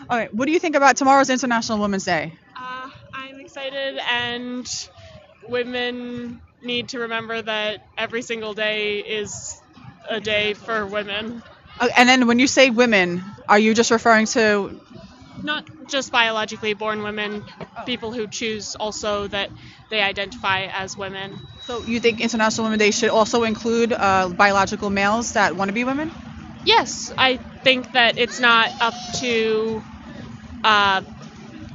All right. What do you think about tomorrow's International Women's Day? I'm excited, and women need to remember that every single day is a day for women. And then when you say women, are you just referring to? Not just biologically born women, people who choose also that they identify as women. So you think International Women's Day should also include biological males that want to be women? Yes, I think that it's not up to uh,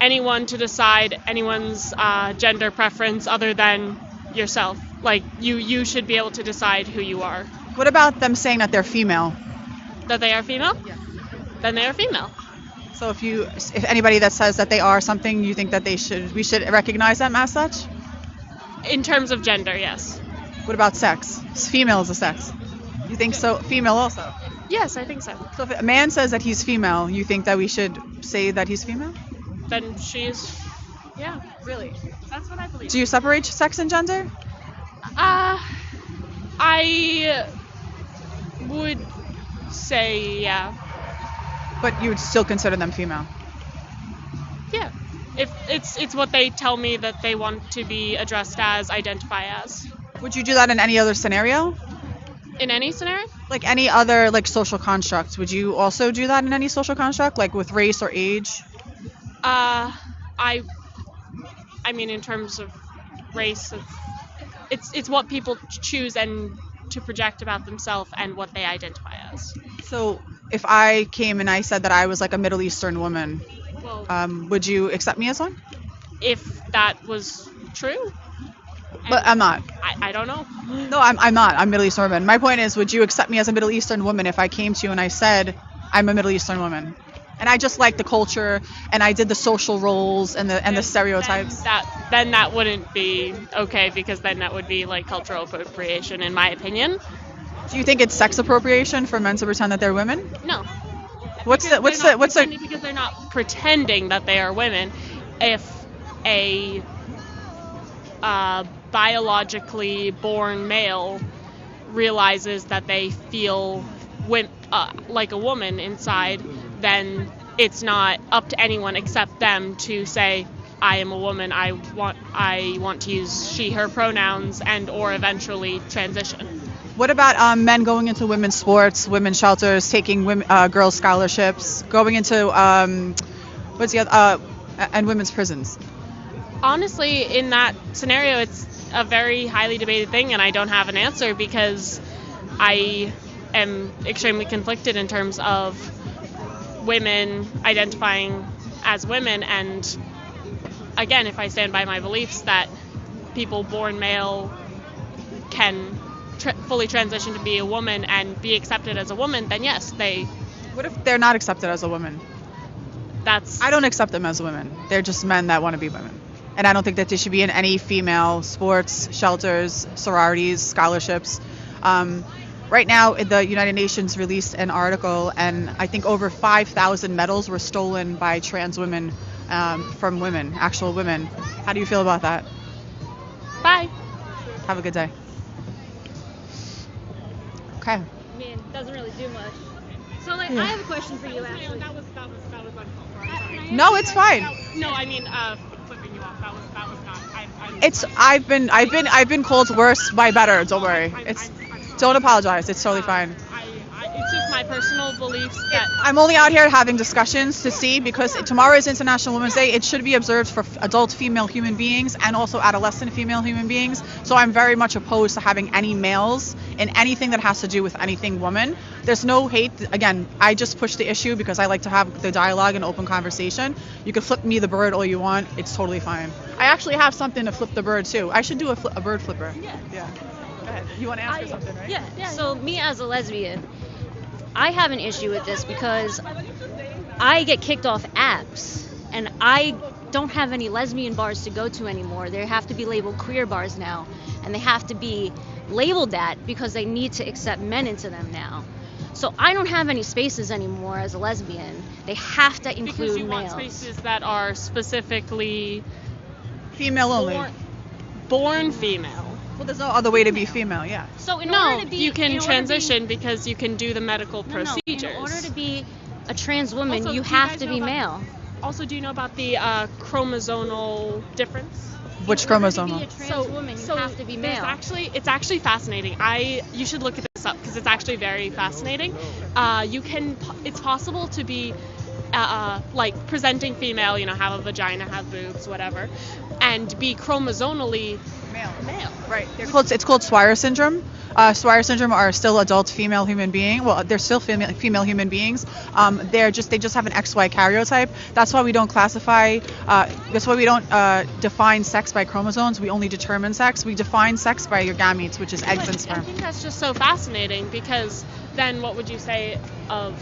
anyone to decide anyone's gender preference other than yourself. Like you should be able to decide who you are. What about them saying that they're female? That they are female? Yes. Then they are female. So if anybody that says that they are something, you think that we should recognize them as such? In terms of gender, yes. What about sex? Female is a sex. You think so? Female also. Yes, I think so. So if a man says that he's female, you think that we should say that he's female? Then she is. Yeah, Really? that's what I believe. Do you separate sex and gender? I would say yeah. But you would still consider them female? Yeah. If it's what they tell me that they want to be addressed as, identify as. Would you do that in any other scenario? In any scenario? Like any other social construct, would you also do that in any social construct, like with race or age? I mean, in terms of race, it's what people choose and to project about themselves and what they identify as. So if I came and I said that I was like a Middle Eastern woman, Well, would you accept me as one? if that was true, But I'm not. I don't know. No, I'm not. I'm Middle Eastern woman. My point is, would you accept me as a Middle Eastern woman if I came to you and I said I'm a Middle Eastern woman? And I just like the culture, and I did the social roles and the stereotypes. Then that wouldn't be okay, because then that would be like cultural appropriation, in my opinion. Do you think it's sex appropriation for men to pretend that they're women? No. What's the Because they're not pretending that they are women. If a biologically born male realizes that they feel like a woman inside, then it's not up to anyone except them to say, I am a woman, I want to use she, her pronouns, and or eventually transition. What about men going into women's sports, women's shelters, taking girls' scholarships, going into what's the other, and women's prisons? Honestly, in that scenario, it's a very highly debated thing, and I don't have an answer because I am extremely conflicted in terms of women identifying as women, and again, if I stand by my beliefs that people born male can fully transition to be a woman and be accepted as a woman, then yes, What if they're not accepted as a woman? I don't accept them as women. They're just men that want to be women. And I don't think that they should be in any female sports, shelters, sororities, scholarships. Right now, the United Nations released an article, and I think over 5,000 medals were stolen by trans women from women, actual women. How do you feel about that? Bye. Have a good day. Okay. I mean, it doesn't really do much. So, I have a question for you, actually. That was uncalled for. I'm sorry. No, it's fine. No, I mean, flipping you off. That was not. I've been called worse by better. Don't worry. Don't apologize. It's totally fine. It's just my personal beliefs that I'm only out here having discussions to see, because tomorrow is International Women's Day. It should be observed for adult female human beings and also adolescent female human beings. So I'm very much opposed to having any males in anything that has to do with anything woman. There's no hate. Again, I just push the issue because I like to have the dialogue and open conversation. You can flip me the bird all you want. It's totally fine. I actually have something to flip the bird too. I should do a bird flipper. Yeah. Go ahead. You want to answer something, right? Yeah. So, me as a lesbian, I have an issue with this because I get kicked off apps, and I don't have any lesbian bars to go to anymore. They have to be labeled queer bars now, and they have to be labeled that because they need to accept men into them now. So I don't have any spaces anymore as a lesbian. They have to include because you males. want spaces that are specifically Female only. born female. Well, there's no other way to be female, yeah. So in No, order to be, you can in order to be- transition because you can do the medical No, procedures. in order to be a trans woman, Also, you do have guys to know be about- male. Also, do you know about the chromosomal difference? Which In order to chromosomal? be a trans woman, you have to be male. It's actually fascinating. You should look this up because it's actually very fascinating. It's possible to be like presenting female, have a vagina, have boobs, whatever, and be chromosomally male. Right. It's called Swyer syndrome. Swyer syndrome are still adult female human being. Well, they're still female human beings. They just have an XY karyotype. That's why we don't classify. That's why we don't define sex by chromosomes. We only determine sex. We define sex by your gametes, which is eggs and I sperm. think that's just so fascinating because then what would you say of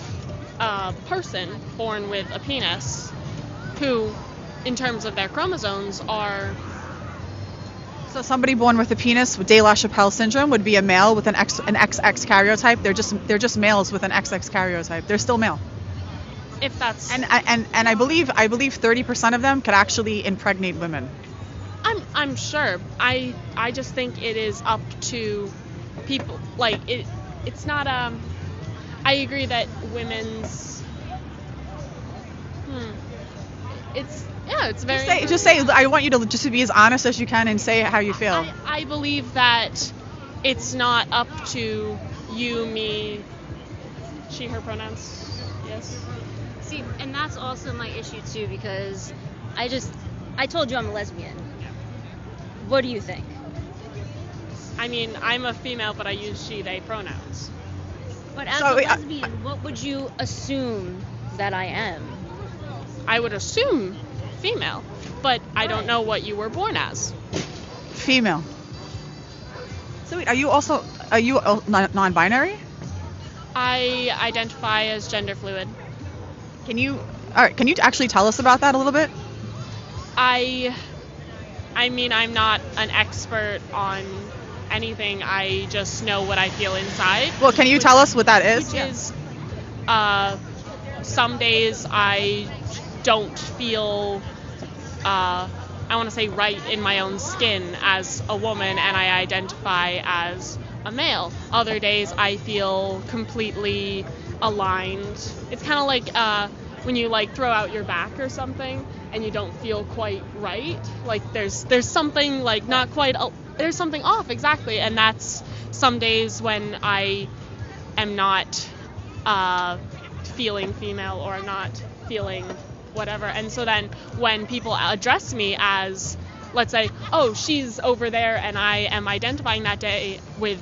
a person born with a penis who, in terms of their chromosomes, are... So somebody born with a penis with De La Chapelle syndrome would be a male with an XX karyotype. They're just males with an XX karyotype. They're still male. If that's... And I believe 30% of them could actually impregnate women. I'm sure. I just think it is up to people. Like it's not I agree that women's it's very Just say I want you to just be as honest as you can and say how you feel. I believe that it's not up to you, me, she, her pronouns. Yes. See, and that's also my issue too, because I told you I'm a lesbian. What do you think? I mean, I'm a female, but I use she, they pronouns. But as a lesbian, what would you assume that I am? I would assume female, but I don't know what you were born as. Female. So wait, are you non-binary? I identify as gender fluid. Can you actually tell us about that a little bit? I mean, I'm not an expert on anything. I just know what I feel inside. Well, can you tell us what that is? Which is, some days I don't feel, I want to say right in my own skin as a woman, and I identify as a male. Other days I feel completely aligned. It's kind of like when you like throw out your back or something and you don't feel quite right. Like there's something like not quite, there's something off, exactly. And that's some days when I am not feeling female or I'm not feeling whatever. And so then when people address me as, let's say, oh, she's over there, and I am identifying that day with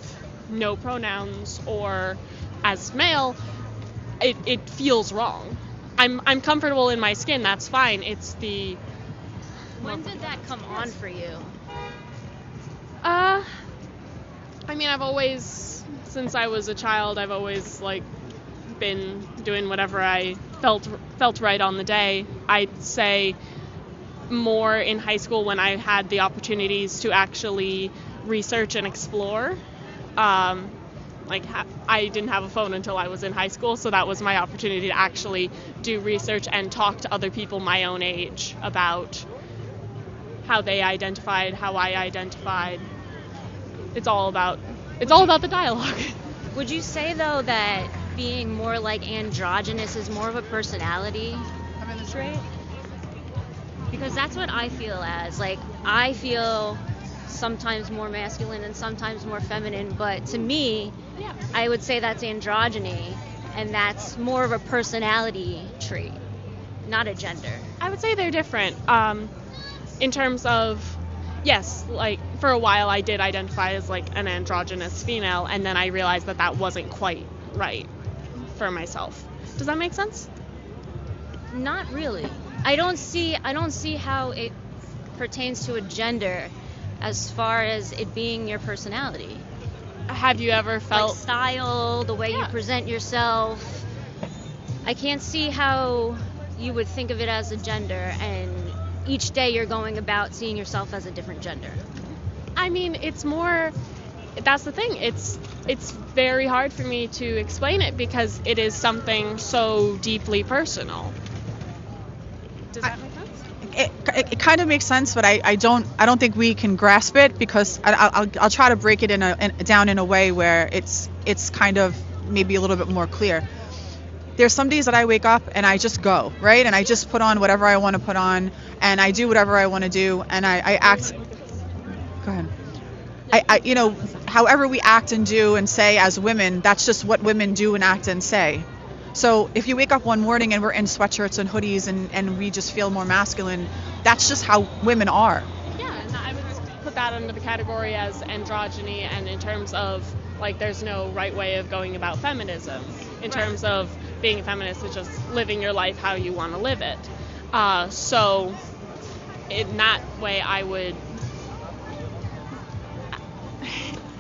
no pronouns or as male, it feels wrong. I'm comfortable in my skin, that's fine. It's the... When did that come on for you? I mean, I've always, since I was a child, I've always like been doing whatever I felt right on the day. I'd say more in high school when I had the opportunities to actually research and explore. I didn't have a phone until I was in high school, so that was my opportunity to actually do research and talk to other people my own age about how they identified, how I identified. It's all about the dialogue. Would you say though that being more like androgynous is more of a personality trait? Because that's what I feel as. Like, I feel sometimes more masculine and sometimes more feminine, but to me, Yeah. I would say that's androgyny, and that's more of a personality trait, not a gender. I would say they're different. In terms of, yes, like for a while I did identify as like an androgynous female, and then I realized that that wasn't quite right for myself. Does that make sense? Not really. I don't see how it pertains to a gender as far as it being your personality. Have you ever felt Like style, the way you present yourself. I can't see how you would think of it as a gender, and each day you're going about seeing yourself as a different gender. I mean, it's more, that's the thing. It's very hard for me to explain it because it is something so deeply personal. Does that make sense? It kind of makes sense, but I don't think we can grasp it, because I'll try to break it down in a way where it's kind of maybe a little bit more clear. there's some days that I wake up and I just go, right? And I just put on whatever I want to put on, and I do whatever I want to do, and I act. Go ahead. However we act and do and say as women, that's just what women do and act and say. So if you wake up one morning and we're in sweatshirts and hoodies and we just feel more masculine, that's just how women are. Yeah, and I would put that under the category as androgyny, and in terms of, like, there's no right way of going about feminism. In terms of being a feminist is just living your life how you want to live it. So in that way, I would...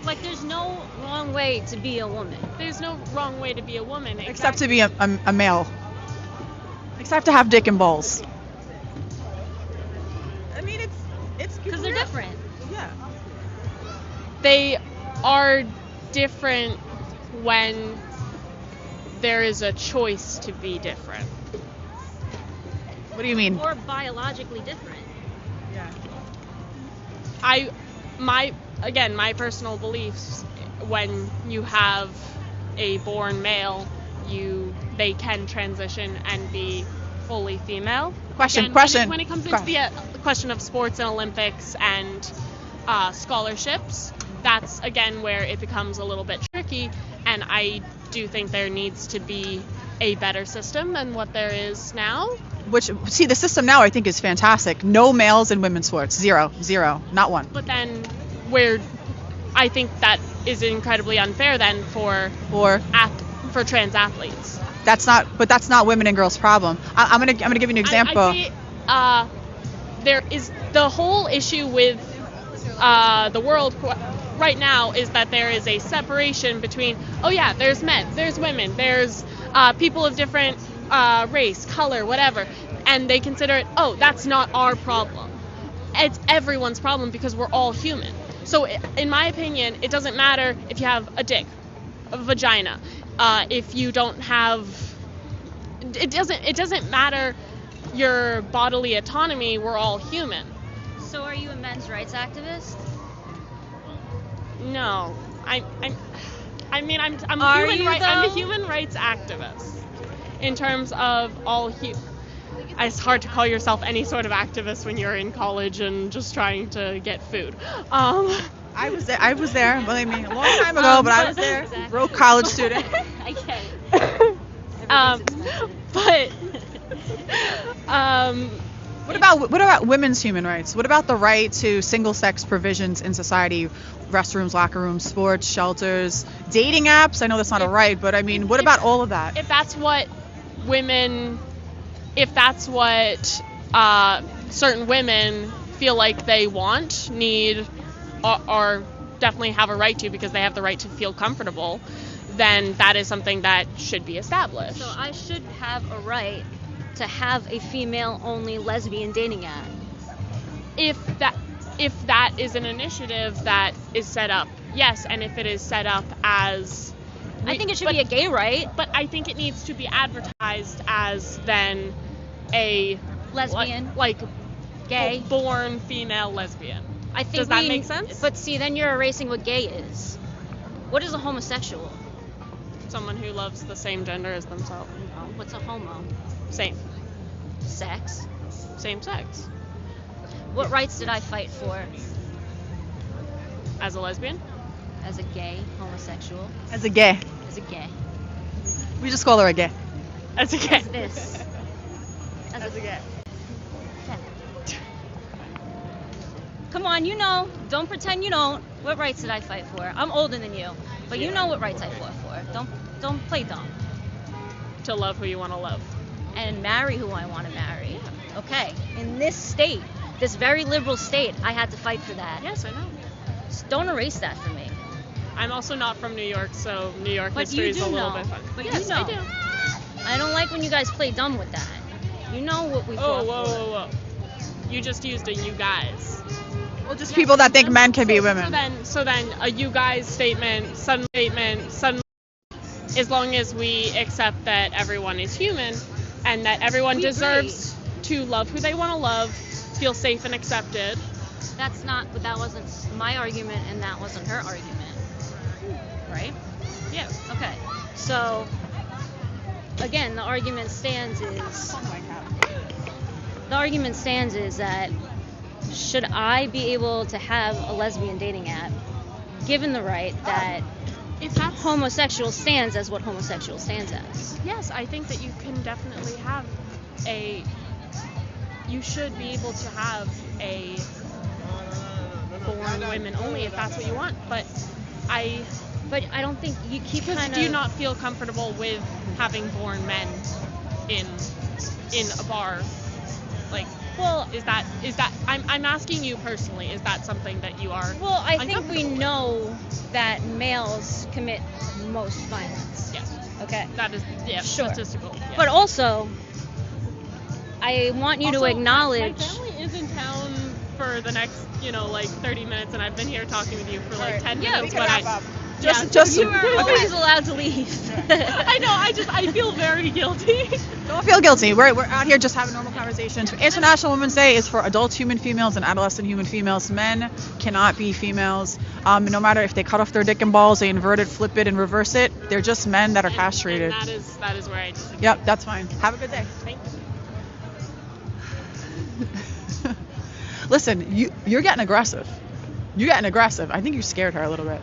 Like, there's no wrong way to be a woman. There's no wrong way to be a woman. Except to be a male. Except to have dick and balls. I mean, it's Because they're different. Yeah. They are different when there is a choice to be different. What do you mean? Or biologically different. Yeah. My personal beliefs, when you have a born male, they can transition and be fully female. Question. When it comes into the question of sports and Olympics and scholarships, that's again where it becomes a little bit tricky, and I do think there needs to be a better system than what there is now. The system now I think is fantastic. No males in women's sports. Zero, not one. But then I think that is incredibly unfair then for trans athletes. That's not women and girls' problem. I'm gonna give you an example. I see, there is the whole issue with the world right now is that there is a separation between, there's men, there's women, there's people of different race, color, whatever, and they consider it, that's not our problem. It's everyone's problem because we're all human. So in my opinion, it doesn't matter if you have a dick, a vagina, if you don't have, it doesn't matter your bodily autonomy, we're all human. So are you a men's rights activist? No. I'm a human rights activist. In terms of it's hard to call yourself any sort of activist when you're in college and just trying to get food. I was there, believe me, a long time ago, but I was there. Exactly. Broke college student. I get it. What about women's human rights? What about the right to single-sex provisions in society? Restrooms, locker rooms, sports, shelters, dating apps? I know that's not a right, but I mean, what about all of that? If that's what certain women feel like they want, need, or definitely have a right to because they have the right to feel comfortable, then that is something that should be established. So I should have a right to have a female-only lesbian dating app. If that is an initiative that is set up, yes, and if it is set up as... I think it should be a gay right. But I think it needs to be advertised as then a... lesbian. Like gay. Born female lesbian. I think Does that make sense? But see, then you're erasing what gay is. What is a homosexual? Someone who loves the same gender as themselves. No. What's a homo? Same. Sex. Same sex. What rights did I fight for? As a lesbian? As a gay homosexual? As a gay. As a gay. We just call her a gay. As a gay. As this. As a gay. Come on, you know. Don't pretend you don't. What rights did I fight for? I'm older than you, but you know what rights I fought for. Don't play dumb. To love who you want to love. And marry who I want to marry. Okay. In this state, this very liberal state, I had to fight for that. Yes, I know. Just don't erase that for me. I'm also not from New York, so New York But history you is do a little know. bit fun. But yes, you know. I do. I don't like when you guys play dumb with that. You know what we fought for. Whoa. You just used a you guys. Well, just people that think men can be women. So then a you guys statement, suddenly, as long as we accept that everyone is human and that everyone We deserves to love who they want to love, feel safe and accepted. That wasn't my argument and that wasn't her argument. Right? Yes. Okay. So again, the argument stands is that should I be able to have a lesbian dating app, given the right that If that's homosexual stands as what homosexual stands as? Yes, I think that you can definitely have you should be able to have a born women only if that's what you want. But I don't think you keep because kind of. do you not feel comfortable with having born men in a bar? Like, Well, is that I'm asking you personally, is that something that you are Well, I think we uncomfortable with? know that males commit most violence. Yes. Okay. That is Sure. statistical. Yes. But also, I want you to Also, acknowledge. my family is in town for the next, 30 minutes, and I've been here talking with you for like 10 Yeah, minutes. we can But wrap up. just You are always allowed to leave. I know. I feel very guilty. Don't feel guilty. We're out here just having normal conversations. International Women's Day is for adult human females and adolescent human females. Men cannot be females. No matter if they cut off their dick and balls, they invert it, flip it, and reverse it. They're just men that are castrated. And that is where I disagree. Yep, that's fine. Have a good day. Thank you. Listen, you're getting aggressive. You're getting aggressive. I think you scared her a little bit.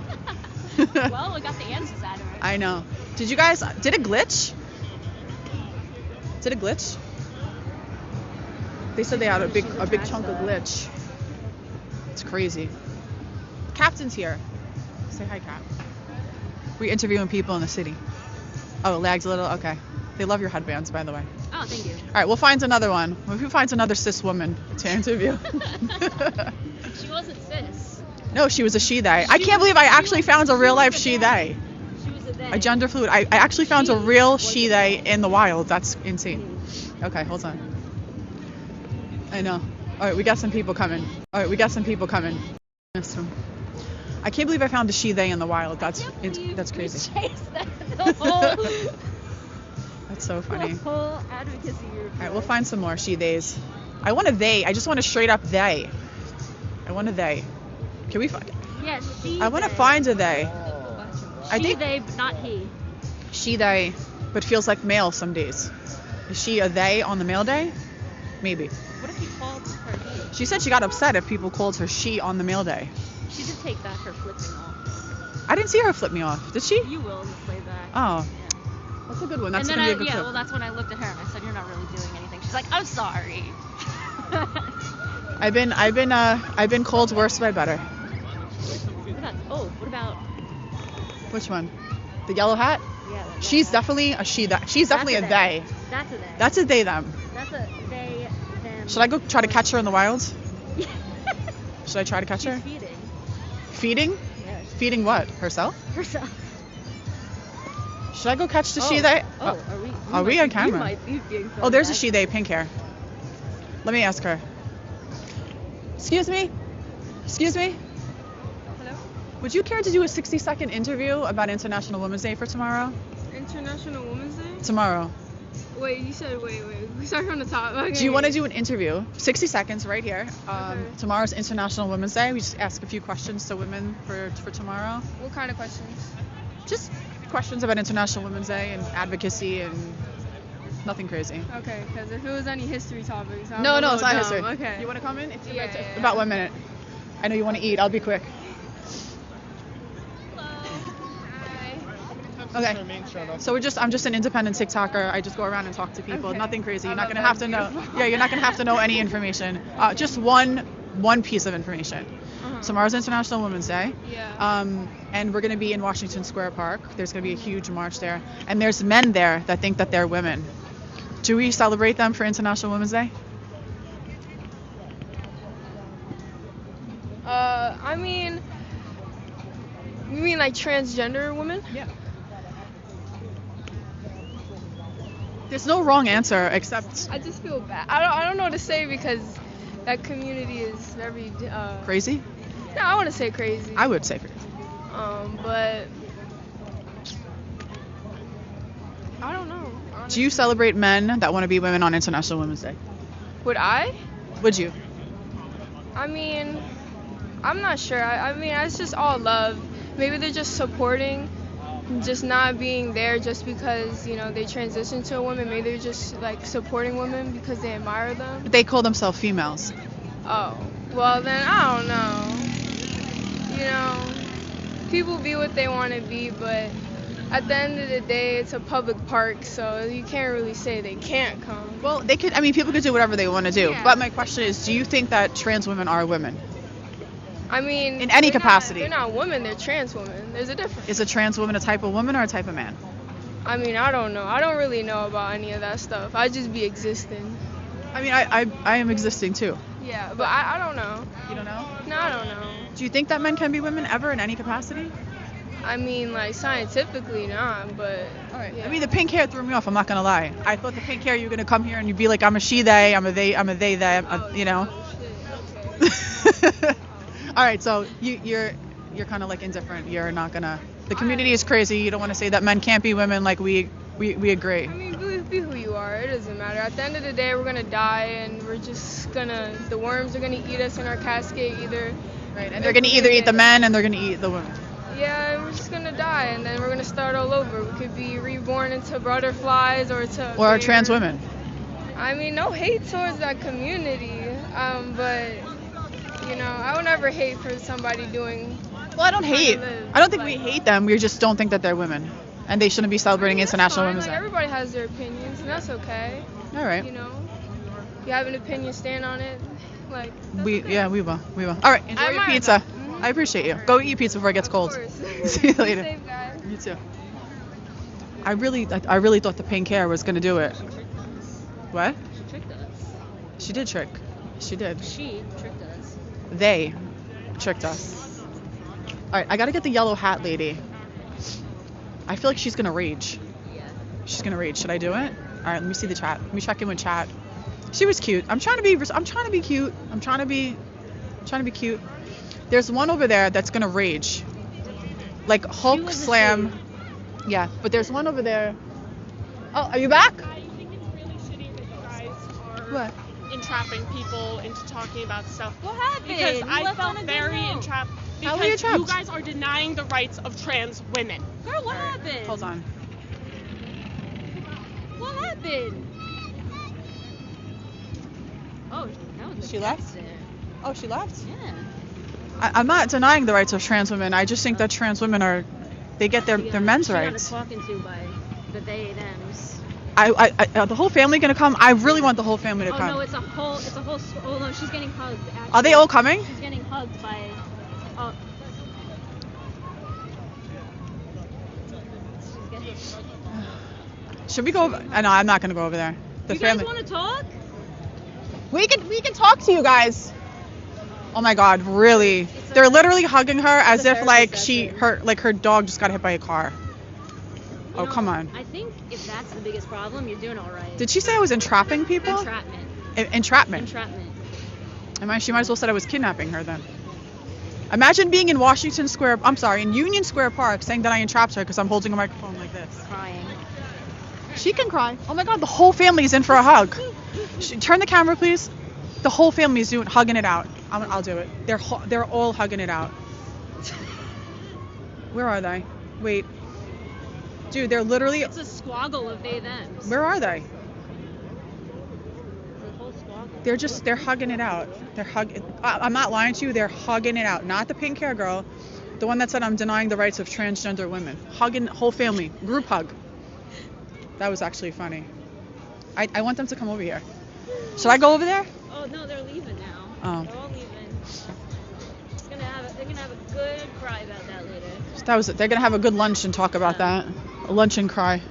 Well, we got the answers out of it. I know. Did it glitch? Did it glitch? They said they had a big chunk of glitch. It's crazy. Captain's here. Say hi, Cap. We're interviewing people in the city. Oh, it lags a little? Okay. They love your headbands, by the way. Oh, thank you. All right, we'll find another one. Who finds another cis woman to interview? She wasn't cis. No, she was a she-they. I can't believe I actually found a real-life she-they. She was a they. A gender fluid. I actually found a real she-they in the wild. That's insane. Okay, hold on. I know. All right, we got some people coming. This one. I can't believe I found a she-they in the wild. That's crazy. We chased the whole That's so funny. the whole advocacy group. All right, we'll find some more she-theys. I want a they. I just want a straight up they. I want a they. Can we find? Yeah, she. I want to they. find a they. I She, think they, but not he. she they, but feels like male some days. Is she a they on the male day? Maybe. What if he called her he? She said she got upset if people called her she on the male day. She did take back her flipping off. I didn't see her flip me off. Did she? You will in the playback. Oh, Yeah. that's a good one. That's And gonna then be a good clip. well, that's when I looked at her and I said, "You're not really doing anything." She's like, "I'm sorry." I've been called worse by better. What about? Which one? The yellow hat? Yeah. She's definitely a she. She's definitely a they. That's a they. That's a they them. That's a they them. Should I go try to catch her in the wild? Should I try to catch She's her? feeding. Feeding? Yeah. Feeding what? Herself? Herself. Should I go catch the she they? Oh, Are we on camera? We might be being Oh, there's a filmed she they, pink hair. Let me ask her. Excuse me? Hello? Would you care to do a 60-second interview about International Women's Day for tomorrow? International Women's Day? Tomorrow. Wait, you said, wait. We start from the top. Okay. Do you want to do an interview? 60 seconds right here. Okay. Tomorrow's International Women's Day. We just ask a few questions to women for tomorrow. What kind of questions? Just questions about International Women's Day and advocacy and nothing crazy. Okay, because if it was any history topics, I'm No, a it's little not dumb. history. Okay. You want to come in? Yeah. About 1 minute. I know you want to eat. I'll be quick. Okay. So I'm just an independent TikToker. I just go around and talk to people. Okay. Nothing crazy. You're I not love gonna that. have to know. Yeah, you're not gonna have to know any information. Just one piece of information. Uh-huh. Tomorrow's International Women's Day. Yeah. And we're gonna be in Washington Square Park. There's gonna be a huge march there, and there's men there that think that they're women. Do we celebrate them for International Women's Day? I mean, you mean like transgender women? Yeah. There's no wrong answer except I just feel bad. I don't know what to say because that community is very crazy. No, I want to say crazy. I would say crazy. But I don't know. Do you celebrate men that want to be women on International Women's Day? Would I? Would you? I mean, I'm not sure. I mean, it's just all love. Maybe they're just supporting just not being there just because, they transition to a woman. Maybe they're just like supporting women because they admire them. But they call themselves females. Oh, well then I don't know. People be what they want to be, but at the end of the day, it's a public park, so you can't really say they can't come. Well, they could. I mean, people could do whatever they want to do. Yeah. But my question is, do you think that trans women are women? I mean, In any they're capacity. they're not women, they're trans women. There's a difference. Is a trans woman a type of woman or a type of man? I mean, I don't know. I don't really know about any of that stuff. I just be existing. I mean, I am existing too. Yeah, but I don't know. You don't know? No, I don't know. Do you think that men can be women ever in any capacity? I mean, like, scientifically not, but... All right. Yeah. I mean, the pink hair threw me off. I'm not gonna lie. I thought the pink hair, you were gonna come here and you'd be like, I'm a she, they, I'm a they, them, you know. Oh, shit. Okay. All right. So you're kind of like indifferent. You're not gonna. The community is crazy. You don't want to say that men can't be women. Like we agree. I mean, be who you are. It doesn't matter. At the end of the day, we're gonna die, and we're just gonna... The worms are gonna eat us in our cascade either. Right. And they're gonna either eat the men and they're gonna eat the women. Yeah, and we're just gonna die, and then we're gonna start all over. We could be reborn into butterflies or to... Or trans women. I mean, no hate towards that community, but, I would never hate for somebody doing... Well, I don't hate. live, I don't think like- we hate them. We just don't think that they're women, and they shouldn't be celebrating That's International fine. Women's Like, Day. everybody has their opinions, and that's okay. All right. If you have an opinion, stand on it. Like, that's We okay. will. All right. Enjoy I your admire pizza. that. Mhm. I appreciate you. Go eat your pizza before it gets cold. Of course. See you Be later. safe, guys. You too. I really thought the pink hair was gonna do it. What? She tricked us. She did trick. She did. She tricked us. They tricked us. All right, I gotta get the yellow hat lady. I feel like she's gonna rage. Yeah. She's gonna rage. Should I do it? All right, let me see the chat. Let me check in with chat. She was cute. I'm trying to be cute. I'm trying to be cute. There's one over there that's gonna rage. Like Hulk was a slam. Yeah, but there's one over there. Oh, are you back? I think it's really shitty that you guys are What? entrapping people into talking about stuff. What happened? Because You I left felt on a good very note. entrapped. How were you Because you trapped? guys are denying the rights of trans women. Girl, what happened? Hold on. What happened? Oh, that was She left? accident. Oh, she left? Yeah. I'm not denying the rights of trans women. I just think that trans women they get their men's rights. She got talking to by the they thems. The whole family gonna come? I really want the whole family to Oh come. no, it's a whole. Oh no, she's getting hugged. Actually. Are they all coming? She's getting hugged by. Oh. She's getting. Should we go over? No, I'm not gonna go over there. The You family. guys want to talk? We can talk to you guys. Oh my God, really? They're literally hugging her as if like her dog just got hit by a car. You Oh, know, come on. I think if that's the biggest problem, you're doing all right. Did she say I was entrapping people? Entrapment. Entrapment. She might as well said I was kidnapping her then. Imagine being in in Union Square Park saying that I entrapped her because I'm holding a microphone like this. Crying. She can cry. Oh my God, the whole family is in for a hug. Turn the camera, please. The whole family is hugging it out. I'll do it. They're all hugging it out. Where are they? Wait. Dude, they're literally... It's a squaggle of they thems. Where are they? The whole squaggle. They're hugging it out. I'm not lying to you. They're hugging it out. Not the pink hair girl. The one that said I'm denying the rights of transgender women. Hugging whole family. Group hug. That was actually funny. I want them to come over here. Should I go over there? Oh no, they're leaving now. Oh. They're all leaving. They're gonna have a good cry about that later. They're gonna have a good lunch and talk about that. A lunch and cry.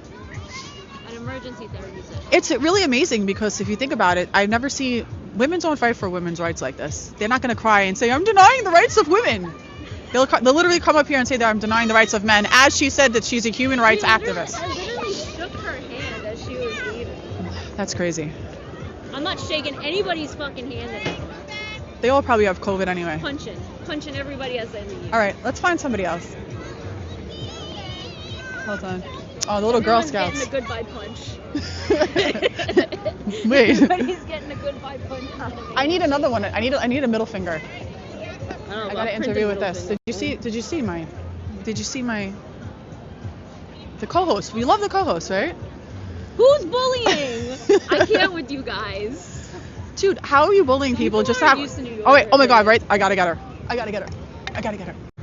An emergency therapy session. It's really amazing because if you think about it, I never see women don't fight for women's rights like this. They're not gonna cry and say I'm denying the rights of women. They'll literally come up here and say that I'm denying the rights of men, as she said that she's a human rights activist. I literally shook her hand as she was leaving. That's crazy. I'm not shaking anybody's fucking hand anymore. They all probably have COVID anyway. Punching everybody as they leave. All right, let's find somebody else. Hold on. Oh, the little Girl Everyone's Scouts. getting a goodbye punch. Wait. Everybody's getting a goodbye punch out of me. I need another one. I need a middle finger. I don't know, I about got an interview with printed this. middle Did you see my The co-host. We love the co-host, right? Who's bullying? I can't with you guys. Dude, how are you bullying people? Just aren't have. used to New Oh wait. Oh my God. Yorkers. Right. I gotta get her.